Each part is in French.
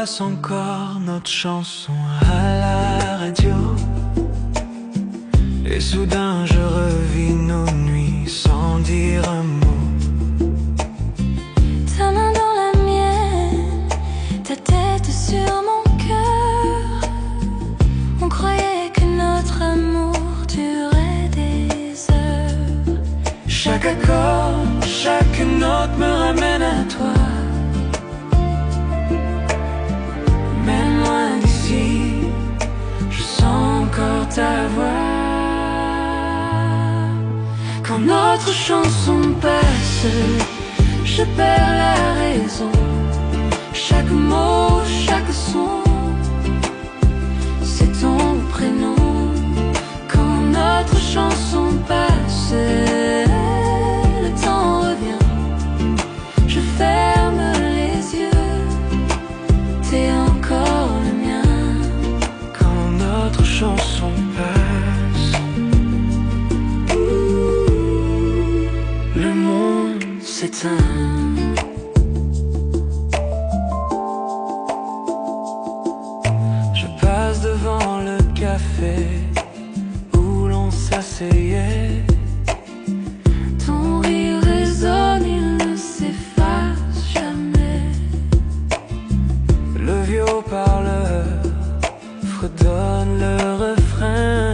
passe encore notre chanson à la radio. Et soudain je revis nos nuits sans dire un mot. Ta main dans la mienne, ta tête sur mon cœur. On croyait que notre amour durait des heures. Chaque accord, chaque note me ramène à toi. Même loin d'ici, je sens encore ta voix. Quand notre chanson passe, je perds la raison. Chaque mot, chaque son, c'est ton prénom. Quand notre chanson passe, le temps revient. Je ferme les yeux, t'es encore le mien. Quand notre chanson passe, le monde s'éteint. Je passe devant le café où l'on s'asseyait. Ton rire résonne, il ne s'efface jamais. Le vieux haut-parleur fredonne le refrain.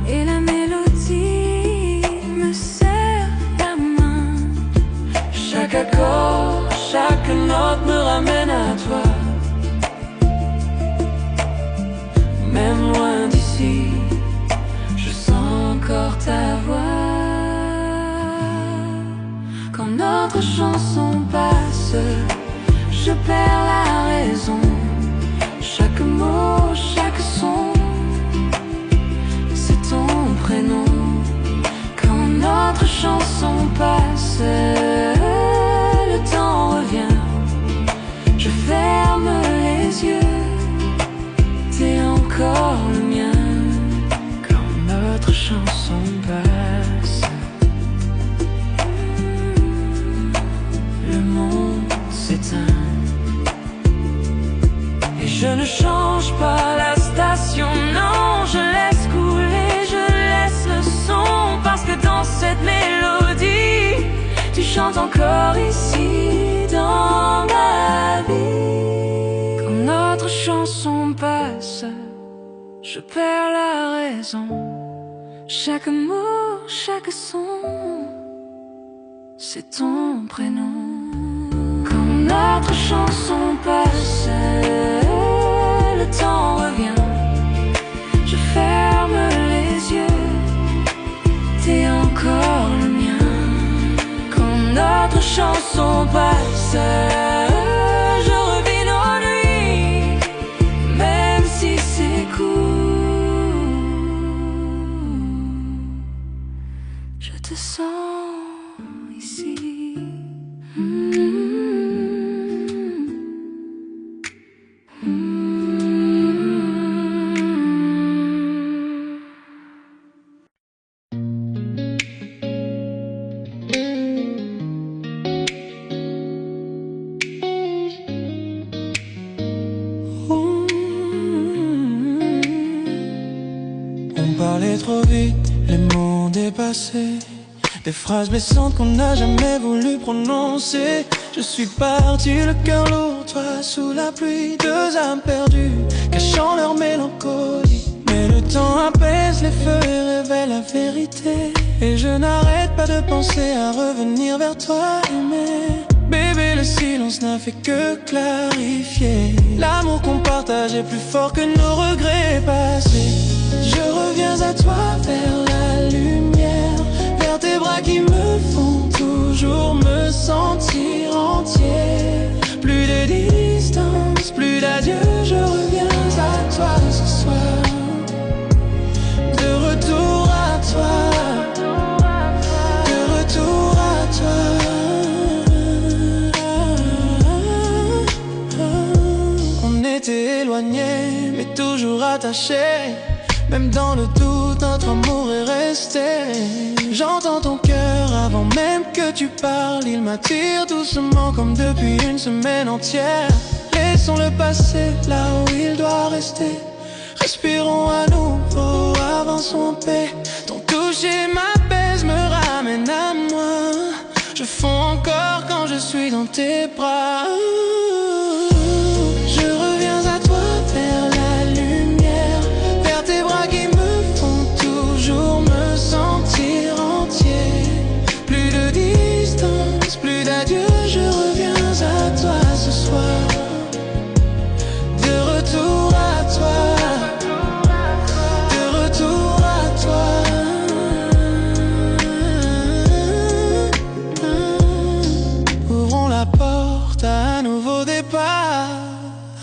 Et la mélodie me serre la main. Chaque accord, chaque note me ramène à toi. Même loin d'ici, je sens encore ta voix. Quand notre chanson passe, je perds la raison. Chaque mot, chaque son, c'est ton prénom. Quand notre chanson passe, le temps revient. Je ferme les yeux, t'es encore le mien. Quand notre chanson passe, le monde s'éteint. Et je ne change pas la station, non, je laisse couler, je laisse le son. Parce que dans cette mélodie, tu chantes encore ici dans ma vie. Quand notre chanson passe, je perds la raison. Chaque mot, chaque son, c'est ton prénom. Quand notre chanson passe, le temps revient. Je ferme les yeux, t'es encore le mien. Quand notre chanson passe, je revis nos nuits, même si c'est court. Je te sens ici. On parlait trop vite, les mots dépassés. Des phrases blessantes qu'on n'a jamais voulu prononcer. Je suis parti, le cœur lourd, toi sous la pluie. Deux âmes perdues, cachant leur mélancolie. Mais le temps apaise les feux et révèle la vérité. Et je n'arrête pas de penser à revenir vers toi, aimer. Bébé, le silence n'a fait que clarifier. L'amour qu'on partage est plus fort que nos regrets passés. Je reviens à toi vers la lumière, vers tes bras qui me font toujours me sentir entier. Plus de distance, plus d'adieu, je reviens à toi ce soir. De retour à toi, de retour à toi. On était éloignés, mais toujours attachés. Même dans le doute, notre amour est resté. J'entends ton cœur avant même que tu parles. Il m'attire doucement comme depuis une semaine entière. Laissons le passé là où il doit rester. Respirons à nouveau, avançons en paix. Ton toucher m'apaise, me ramène à moi. Je fonds encore quand je suis dans tes bras. Je reviens à toi vers la lumière, vers tes bras qui me font toujours me sentir entier. Plus de distance, plus d'adieu, je reviens à toi ce soir. De retour à toi, de retour à toi. Ouvrons la porte à un nouveau départ,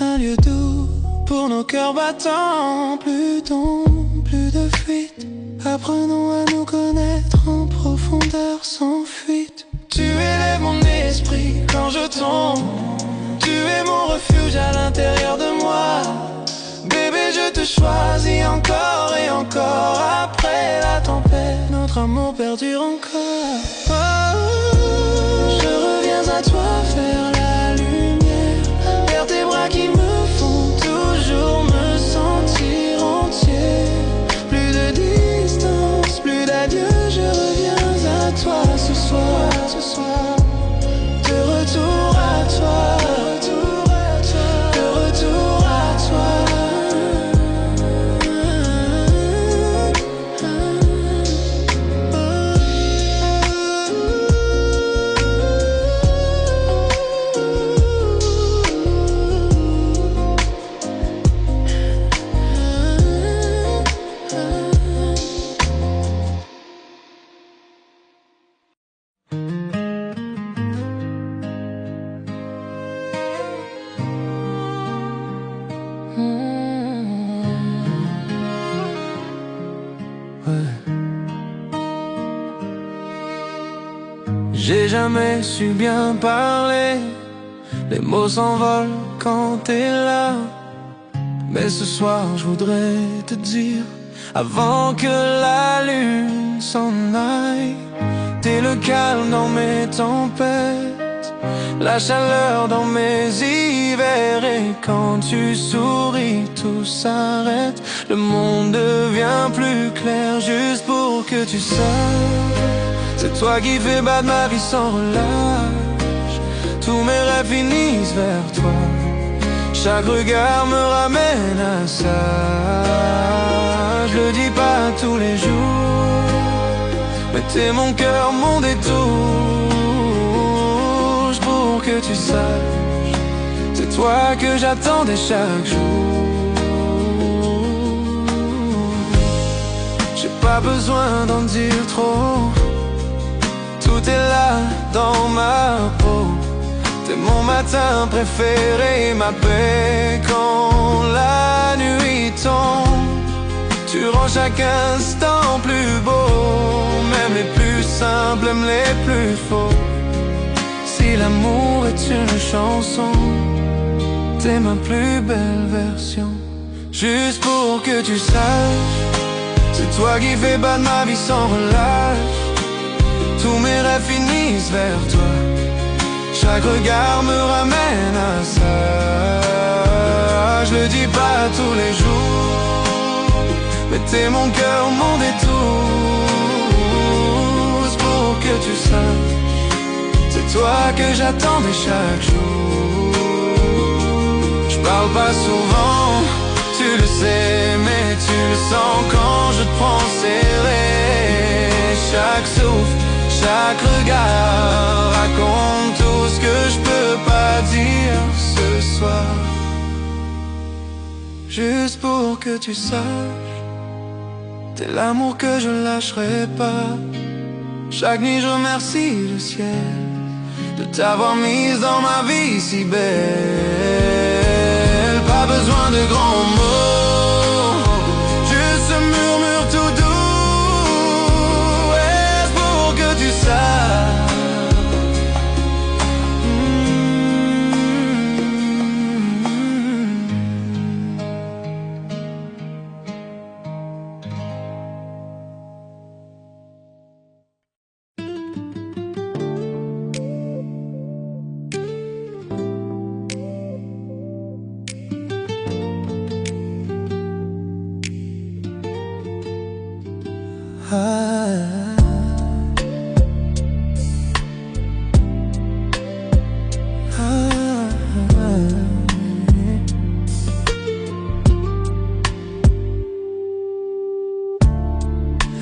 un lieu doux pour nos cœurs battants. Plus d'ombre, plus de fuite. Apprenons à nous connaître en profondeur sans fuite. Tu élèves mon esprit quand je tombe. Tu es mon refuge à l'intérieur de moi. Bébé, je te choisis encore et encore. Après la tempête, notre amour perdure encore. Oh, je reviens à toi vers la lumière, vers tes bras qui me font toujours me sentir entier. Plus de distance, plus d'adieu, je reviens à toi ce soir, ce soir. De retour à toi, de retour à toi. J'ai jamais su bien parler, les mots s'envolent quand t'es là. Mais ce soir je voudrais te dire, avant que la lune s'en aille, t'es le calme dans mes tempêtes, la chaleur dans mes hivers. Et quand tu souris, tout s'arrête, le monde devient plus clair. Juste pour que tu saches, c'est toi qui fais battre ma vie sans relâche. Tous mes rêves finissent vers toi, chaque regard me ramène à ça. Je le dis pas tous les jours, mais t'es mon cœur, mon détour. Pour que tu saches, c'est toi que j'attendais chaque jour. J'ai pas besoin d'en dire trop, tout est là dans ma peau. T'es mon matin préféré, ma paix quand la nuit tombe. Tu rends chaque instant plus beau, même les plus simples, même les plus faux. Si l'amour est une chanson, t'es ma plus belle version. Juste pour que tu saches, c'est toi qui fais battre ma vie sans relâche. Tous mes rêves finissent vers toi, chaque regard me ramène à ça. Je le dis pas tous les jours, mais t'es mon cœur, mon détour. C'est pour que tu saches, c'est toi que j'attendais chaque jour. Je parle pas souvent, tu le sais, mais tu le sens quand je te prends serré. Chaque souffle, chaque regard raconte tout ce que je peux pas dire ce soir. Juste pour que tu saches, t'es l'amour que je lâcherai pas. Chaque nuit je remercie le ciel de t'avoir mise dans ma vie si belle. Pas besoin de grands mots, juste ce murmure tout doux. Est-ce pour que tu saches,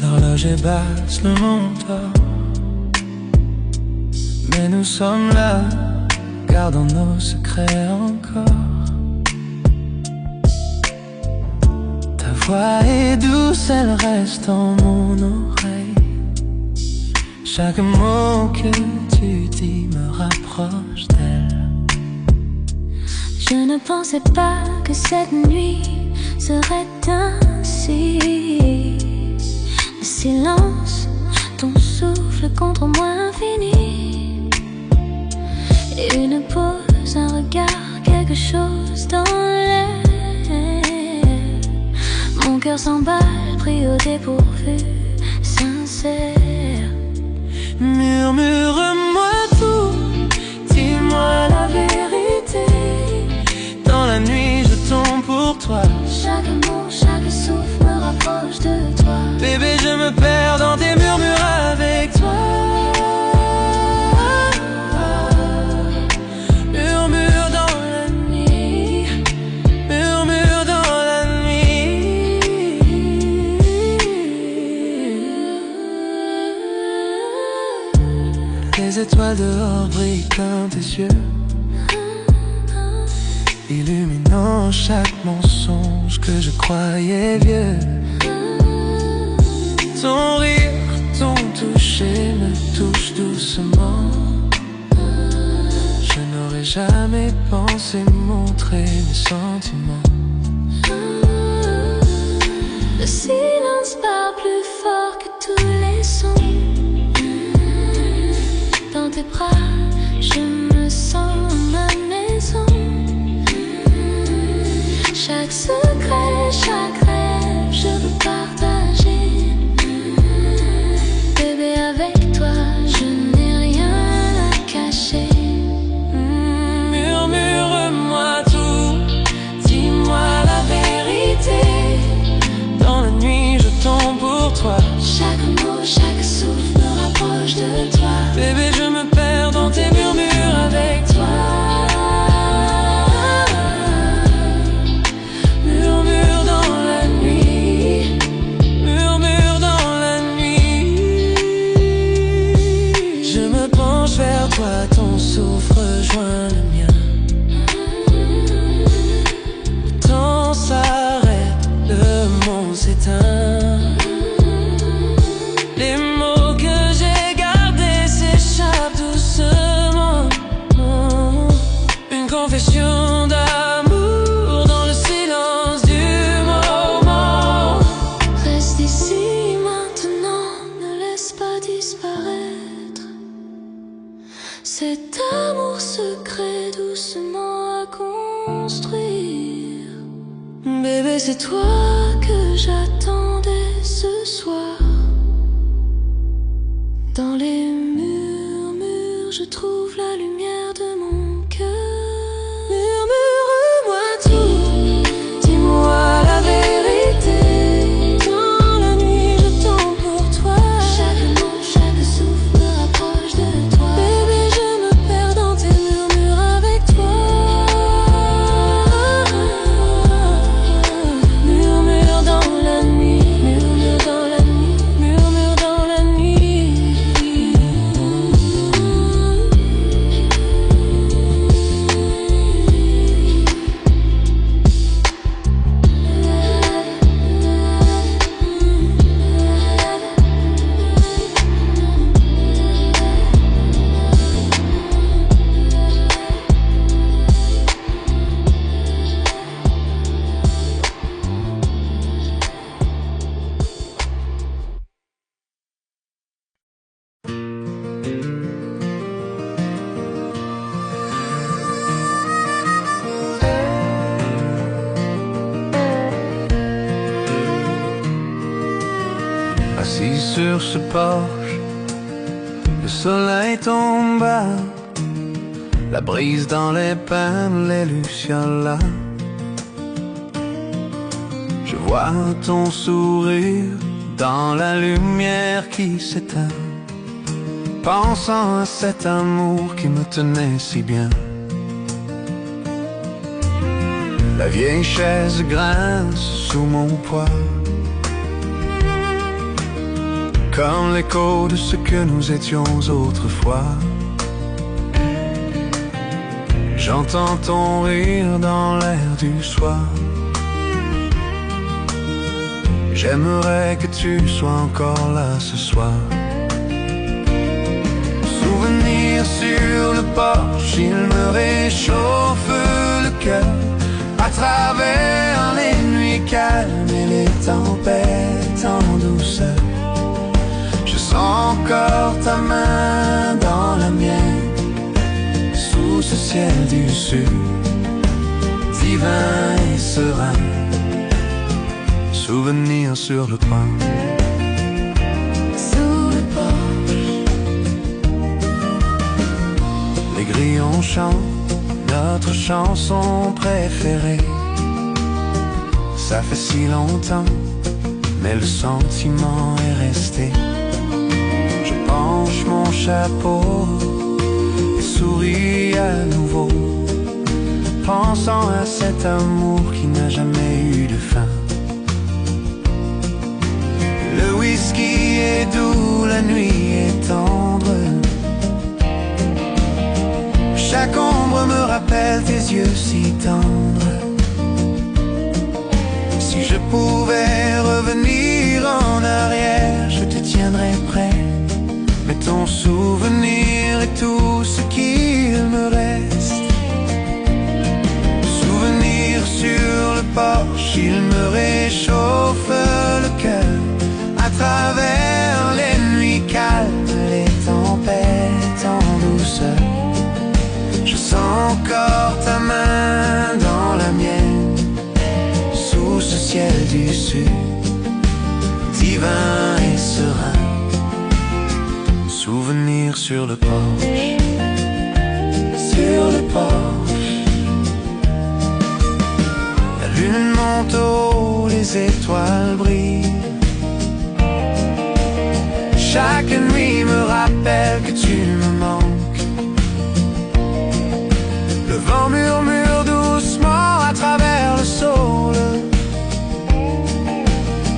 L'horloge est basse, le monde dort, mais nous sommes là, gardons nos secrets encore. Ta voix est douce, elle reste en mon oreille. Chaque mot que tu dis me rapproche d'elle. Je ne pensais pas que cette nuit serait ainsi. Le silence, ton souffle contre moi infini. Et une pause, un regard, quelque chose dans l'air. Mon cœur s'emballe, pris au dépourvu, sincère. Murmure-moi tout, dis-moi la vérité. Dans la nuit je tombe pour toi. Chaque mot, chaque souffle me rapproche de toi. Bébé, je me perds dans tes murmures avec toi. Murmure dans la nuit, murmure dans la nuit. Les étoiles dehors brillent comme tes yeux, illuminant chaque mensonge que je croyais vieux. Ton rire, ton toucher me touche doucement. Je n'aurais jamais pensé montrer mes sentiments. Le silence parle plus fort que tous les sons. Dans tes bras, je me sens à ma maison. Chaque secret, chaque rêve, je veux partager. Bébé, avec toi, je n'ai rien à cacher. Murmure-moi tout, dis-moi la vérité. Dans la nuit, je tombe pour toi. Chaque mot, chaque souffle me rapproche de toi. Bébé, je me perds dans tes murmures avec toi. Murmure dans la nuit, murmure dans la nuit. Je me penche vers toi, ton souffle rejoint le mien. Le temps s'arrête, le monde s'éteint. Les mots que j'ai gardés s'échappent doucement. Une confession d'amour dans le silence du moment. Reste ici maintenant, ne laisse pas disparaître cet amour secret doucement à construire. Bébé, c'est toi Que j'attendais ce soir. Dans les murmures, je trouve la lumière de mon cœur. Murmure-moi tout, dis-moi la vérité. Dans la nuit, je tombe pour toi. Chaque mot, chaque souffle me rapproche de toi. Bébé, je me perds dans tes murmures avec toi. Murmure dans la nuit, murmure dans la nuit, murmure dans la nuit. Assis sur ce porche, le soleil tombe bas, la brise dans les pins, les lucioles. Je vois ton sourire dans la lumière qui s'éteint, pensant à cet amour qui me tenait si bien. La vieille chaise grince sous mon poids, comme l'écho de ce que nous étions autrefois. J'entends ton rire dans l'air du soir. J'aimerais que tu sois encore là ce soir. Souvenir sur le porche, il me réchauffe le cœur. À travers les nuits calmes et les tempêtes en douceur, je sens encore ta main dans la mienne, sous ce ciel du sud, divin et serein. Souvenir sur le toit, sous le porche. Les grillons chantent notre chanson préférée. Ça fait si longtemps, mais le sentiment est resté. Je penche mon chapeau et souris à nouveau, pensant à cet amour qui n'a jamais eu de fin. Le whisky est doux, la nuit est tendre. Chaque ombre me rappelle tes yeux si tendres. Si je pouvais revenir en arrière, je te tiendrais près. Mais ton souvenir est tout ce qu'il me reste. Souvenir sur le porche, il me réchauffe le cœur. À travers les nuits calmes, les tempêtes en douceur, je sens encore ta main dans la mienne, sous ce ciel du sud, divin et serein. Souvenir sur le porche, sur le porche. La lune monte haut, les étoiles brillent. Chaque nuit me rappelle que tu me manques. Le vent murmure doucement à travers le saule,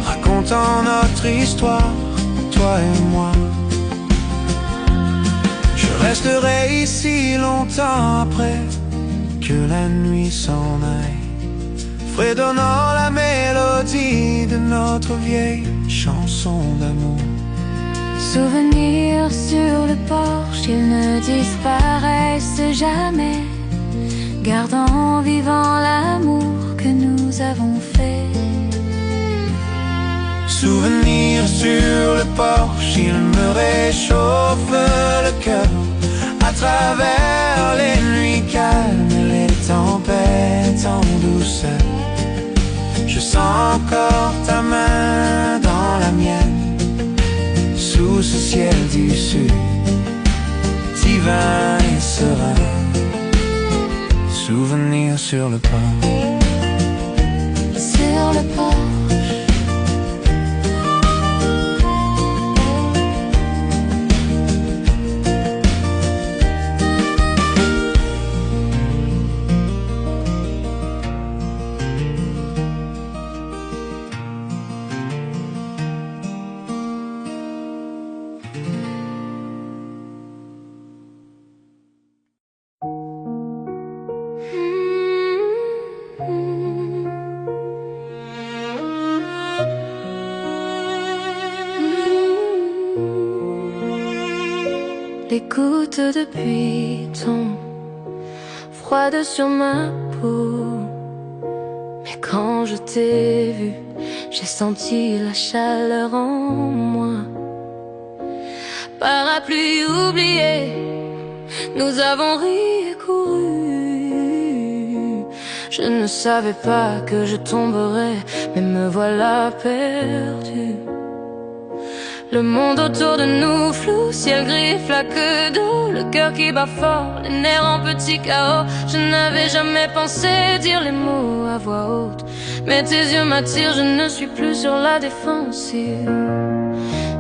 racontant notre histoire, toi et moi. Je resterai ici longtemps après que la nuit s'en aille, fredonnant la mélodie de notre vieille chanson d'amour. Souvenirs sur le porche, ils ne disparaissent jamais, gardant vivant l'amour que nous avons fait. Souvenirs sur le porche, il me réchauffe le cœur. À travers les nuits calmes et les tempêtes en douceur, je sens encore ta main dans la mienne, sous ce ciel du sud, divin et serein. Souvenir sur le porche, sur le porche. Les gouttes de pluie tombent froides sur ma peau, mais quand je t'ai vu, j'ai senti la chaleur en moi. Parapluie oublié, nous avons ri et couru. Je ne savais pas que je tomberais, mais me voilà perdu. Le monde autour de nous flou, ciel gris, flaque d'eau, le cœur qui bat fort, les nerfs en petit chaos. Je n'avais jamais pensé dire les mots à voix haute, mais tes yeux m'attirent, je ne suis plus sur la défensive.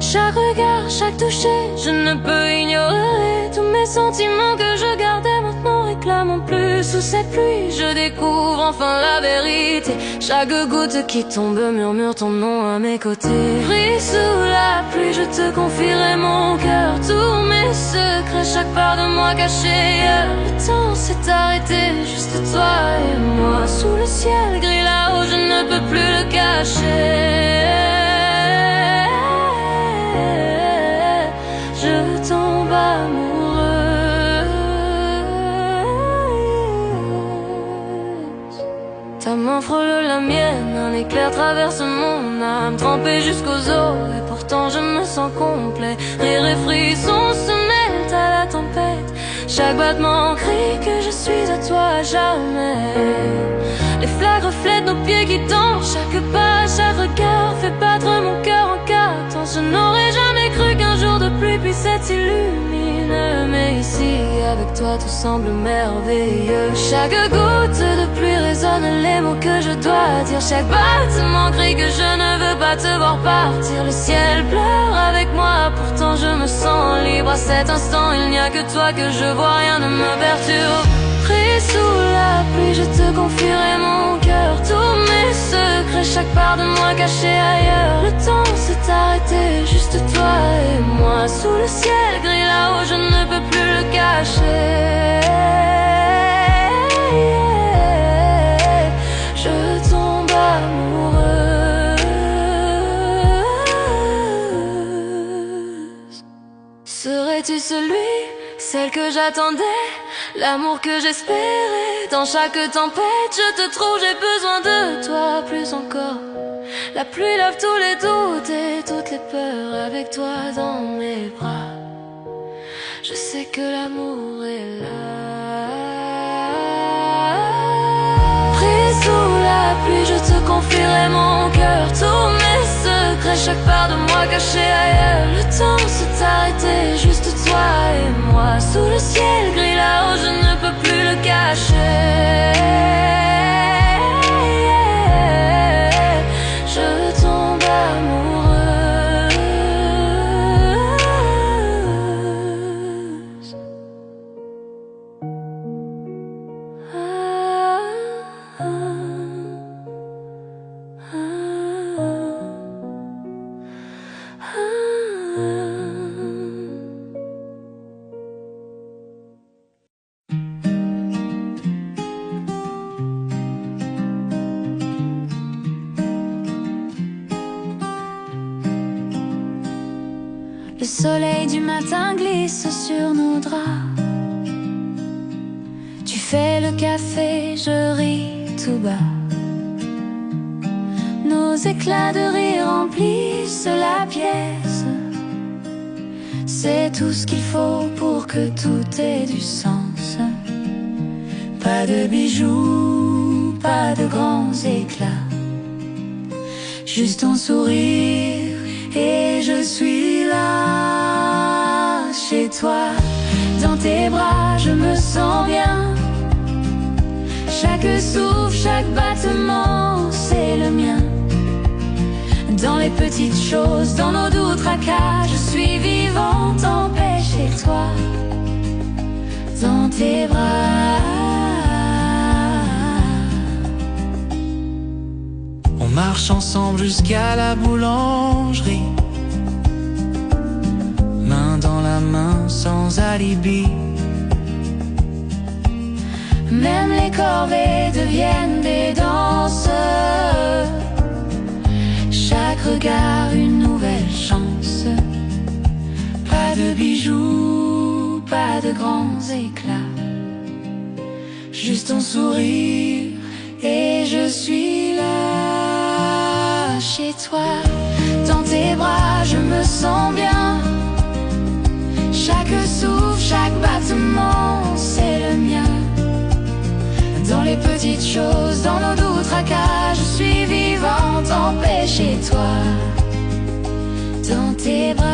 Chaque regard, chaque toucher, je ne peux ignorer tous mes sentiments que je gardais maintenant réclament plus. Sous cette pluie, je découvre enfin la vérité. Chaque goutte qui tombe murmure ton nom à mes côtés. Pris sous la pluie, je te confierai mon cœur, tous mes secrets, chaque part de moi cachée. Le temps s'est arrêté, juste toi et moi. Sous le ciel gris là-haut, je ne peux plus le cacher. Je tombe amoureuse. Ta main frôle la mienne, un éclair traverse mon âme, trempée jusqu'aux os, et pourtant je me sens complet. Rire et frissons se mêlent à la tempête, chaque battement crie que je suis à toi à jamais. Les flaques reflètent nos pieds qui dansent, chaque pas, chaque regard fait battre mon cœur en quatre temps. Je n'aurais jamais cru qu'un jour de pluie puisse être si lumineux, mais ici avec toi tout semble merveilleux. Chaque goutte de pluie résonne les mots que je dois dire, chaque battement crie que je ne veux pas te voir partir. Le ciel pleure avec moi, pourtant je me sens libre. À cet instant il n'y a que toi que je vois, rien ne me perturbe. Pris sous la pluie, je te confierai mon cœur, tous mes secrets, chaque part de moi cachée ailleurs. Le temps s'est arrêté, juste toi et moi. Sous le ciel gris là-haut, je ne peux plus le cacher. Je tombe amoureuse. Serais-tu celui, celle que j'attendais, l'amour que j'espérais? Dans chaque tempête, je te trouve, j'ai besoin de toi plus encore. La pluie lave tous les doutes et toutes les peurs, avec toi dans mes bras. Je sais que l'amour est là. Pris sous la pluie, je te confierai mon cœur, tous mes secrets, chaque part de moi cachée ailleurs. Le temps s'est arrêté, juste toi et moi. Sous le ciel gris là-haut, je ne peux plus le cacher. Je tombe amoureuse. Le soleil du matin glisse sur nos draps. Tu fais le café, je ris tout bas. Nos éclats de rire remplissent la pièce. C'est tout ce qu'il faut pour que tout ait du sens. Pas de bijoux, pas de grands éclats, juste ton sourire et je suis là. Chez toi, dans tes bras, je me sens bien. Chaque souffle, chaque battement, c'est le mien. Dans les petites choses, dans nos doux tracas, je suis vivante en paix chez toi, dans tes bras. On marche ensemble jusqu'à la boulangerie, main dans la main sans alibi. Même les corvées deviennent des danses. Chaque regard une nouvelle chance. Pas de bijoux, pas de grands éclats, juste ton sourire et je suis là. Chez toi, dans tes bras, je me sens bien. Chaque souffle, chaque battement, c'est le mien. Dans les petites choses, dans nos doux tracas, je suis vivante en paix chez toi, dans tes bras.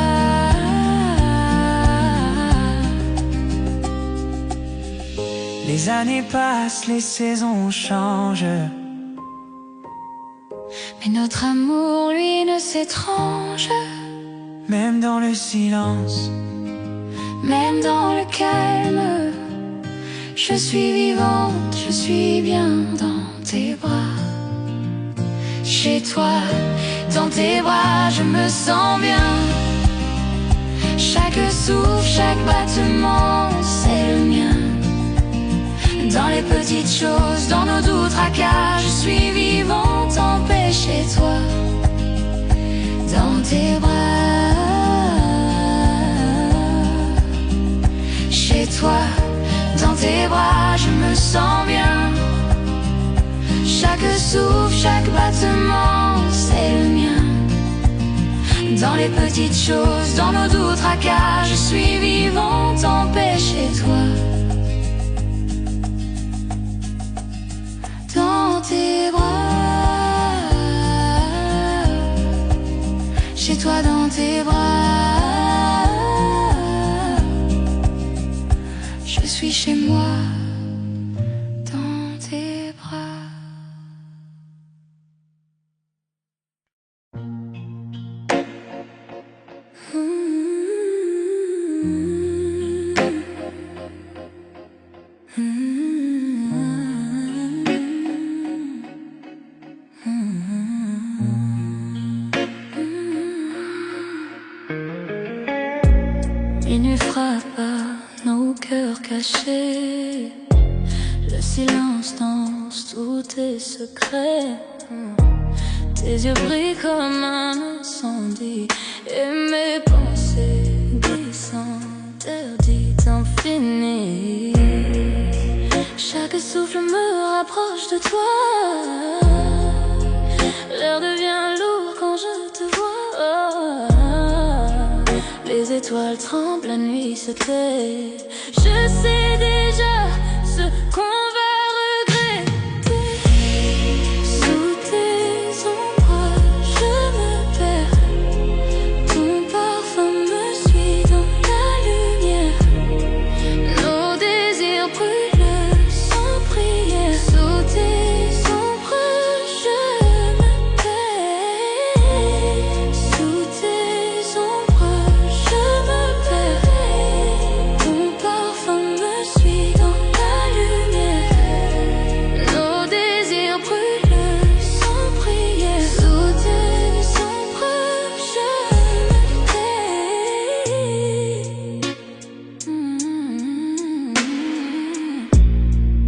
Les années passent, les saisons changent, mais notre amour, lui, ne s'étrange. même dans le silence, même dans le calme. Je suis vivante, je suis bien dans tes bras. Chez toi, dans tes bras, je me sens bien. Chaque souffle, chaque battement, c'est le mien. Dans les petites choses, dans nos doux tracas, je suis vivante en paix chez toi. Dans tes bras, chez toi, dans tes bras, je me sens bien. Chaque souffle, chaque battement, c'est le mien. Dans les petites choses, dans nos doux tracas, je suis vivante en paix chez toi. Dans tes bras, chez toi dans tes bras, je suis chez moi. Dans tes bras. Minuit frappe à nos cœurs cachés. Le silence danse tous tes secrets. Tes yeux brillent comme un incendie, et mes pensées glissent interdites infinies. Chaque souffle me rapproche de toi. L'air devient lourd quand je te vois. Les étoiles tremblent, la nuit se tait. Je sais déjà ce qu'on va regretter. Sous tes ombres, je me perds. Ton parfum me suit dans la lumière. Nos désirs brûlent sans prière. Sous tes ombres, je me perds. Sous tes ombres, je me perds. Ton parfum me suit dans la lumière. Nos désirs brûlent sans prière. Sous tes ombres, je me tais.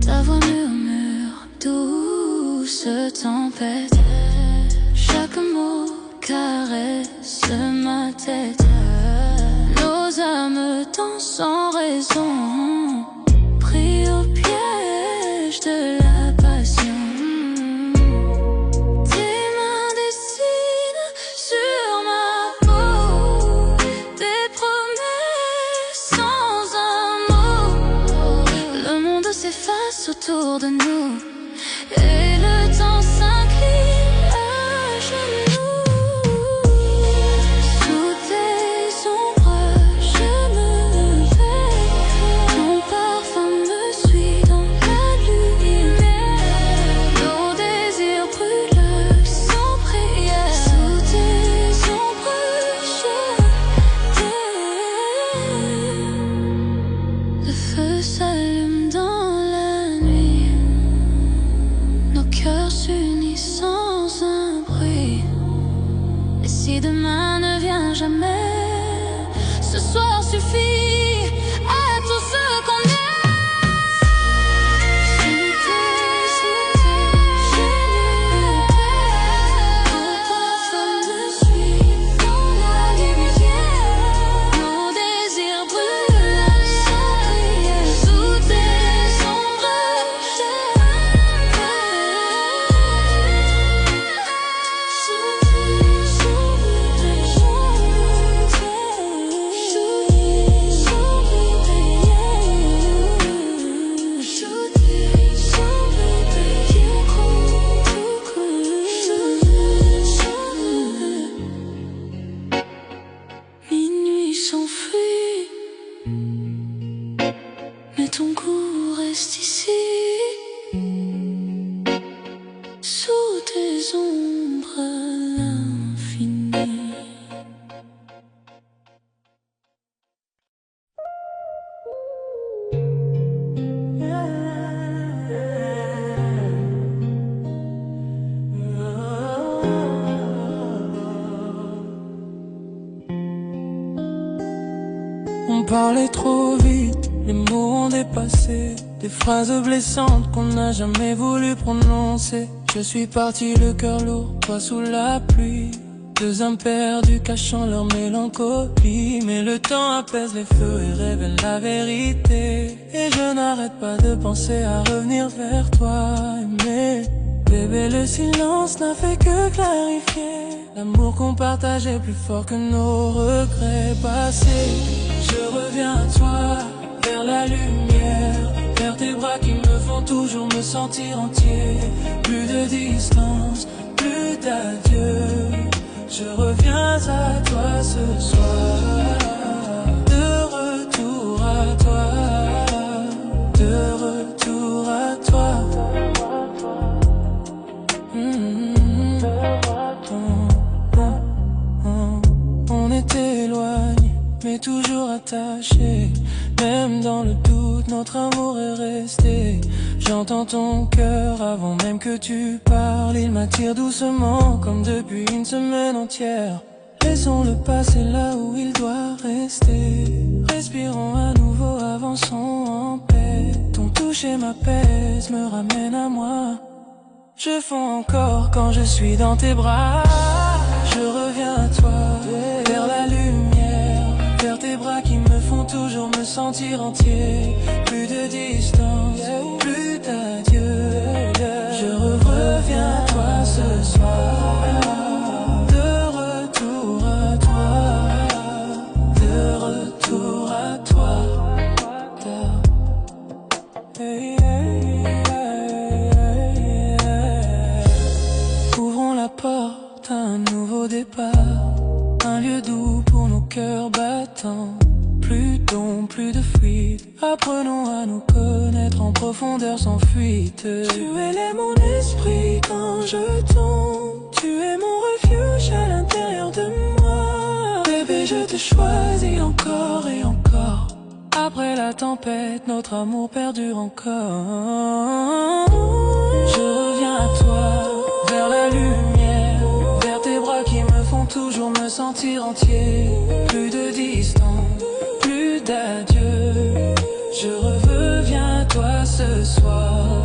Ta voix murmure, douce tempête. Chaque mot caresse ma tête. Nos âmes dansent sans raison, pris au piège de la passion. Tes mains dessinent sur ma peau des promesses sans un mot. Le monde s'efface autour de nous et le temps s'incline à genoux. Sous tes ombres, je me perds. Ton parfum me suit dans la lumière. Nos désirs brûlent sans prière. Sous tes ombres, je t'aime. Le feu s'allume dans la nuit. Nos cœurs s'unissent sans un bruit. Et si demain ne vient jamais, ce soir suffit à tout ce qu'on est. Sous tes je me perds. Ton parfum me suit dans la lumière. Nos désirs brûlent sans prière. Sous tes ombres, je me perds. On parlait trop vite, les mots ont dépassé. Des phrases blessantes qu'on n'a jamais voulu prononcer. Je suis parti le cœur lourd, toi sous la pluie. Deux âmes perdues cachant leur mélancolie. Mais le temps apaise les feux et révèle la vérité. Et je n'arrête pas de penser à revenir vers toi. Mais bébé, le silence n'a fait que clarifier. L'amour qu'on partage est plus fort que nos regrets passés. Je reviens à toi, vers la lumière, vers tes bras qui me font toujours me sentir entier. Plus de distance, plus d'adieu. Je reviens à toi ce soir. De retour à toi, de retour à toi. On est éloignés, mais toujours attachés. Même dans le doute, notre amour est resté. J'entends ton cœur avant même que tu parles. Il m'attire doucement, comme depuis une semaine entière. Laissons-le passer là où il doit rester. Respirons à nouveau, avançons en paix. Ton toucher m'apaise, me ramène à moi. Je fonds encore quand je suis dans tes bras. Je reviens à toi, vers la lumière, vers tes bras qui me font toujours me sentir entier. Plus de distance, plus d'adieu. Je reviens à toi ce soir. De retour à toi, de retour à toi. Hey, hey, hey, hey. Ouvrons la porte à un nouveau départ. Un lieu doux pour nos cœurs battants. Plus d'ombre, plus de fuite. Apprenons à nous connaître en profondeur sans fuite. Tu élèves mon esprit quand je tombe. Tu es mon refuge à l'intérieur de moi. Bébé, je te choisis encore et encore. Après la tempête, notre amour perdure encore. Je reviens à toi, vers la lumière, vers tes bras qui me font toujours me sentir entier. Plus de distance, plus d'adieu. Je reviens à toi ce soir.